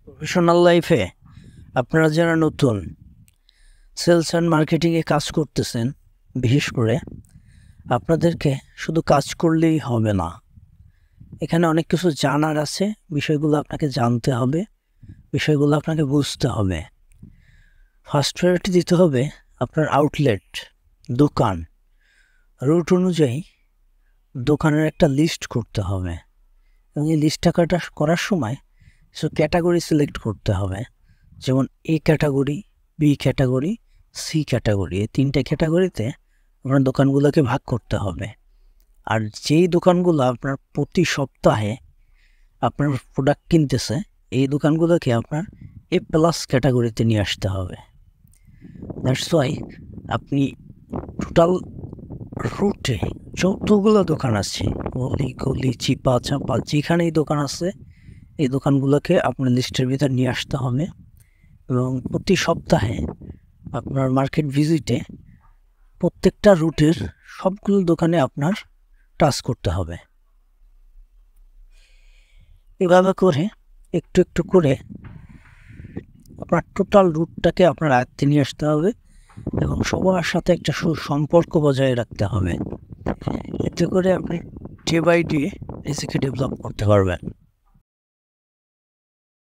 Professional লাইফে আপনারা যারা নতুন সেলস অ্যান্ড মার্কেটিংয়ে কাজ করতেছেন, বিশেষ করে আপনাদেরকে শুধু কাজ করলেই হবে না। এখানে অনেক কিছু জানার আছে, বিষয়গুলো আপনাকে জানতে হবে, বিষয়গুলো আপনাকে বুঝতে হবে। ফার্স্ট প্রায়োরিটি দিতে হবে আপনার আউটলেট, দোকান। রুট অনুযায়ী দোকানের একটা লিস্ট করতে হবে এবং এই লিস্টটা করার সময় কিছু ক্যাটাগরি সিলেক্ট করতে হবে। যেমন A category, B category, C category. এই তিনটে ক্যাটাগরিতে আপনার দোকানগুলোকে ভাগ করতে হবে। আর যেই দোকানগুলো আপনার প্রতি সপ্তাহে আপনার প্রোডাক্ট কিনতেছে, এই দোকানগুলোকে আপনার এ প্লাস ক্যাটাগরিতে নিয়ে আসতে হবে। দ্যাটস ওয়াই আপনি টোটাল রুটে যতগুলো দোকান আছে, গলি গলি, চিপা চাপা, যেখানেই দোকান আছে, এই দোকানগুলোকে আপনার লিস্টের ভিতর নিয়ে আসতে হবে এবং প্রতি সপ্তাহে আপনার মার্কেট ভিজিটে প্রত্যেকটা রুটের সবগুলো দোকানে আপনার টাচ করতে হবে। এভাবে করে একটু একটু করে আপনার টোটাল রুটটাকে আপনার আয়ত্তে নিয়ে আসতে হবে এবং সবার সাথে একটা সুসম্পর্ক বজায় রাখতে হবে। এতে করে আপনি ডে বাই ডে নিজেকে ডেভেলপ করতে পারবেন।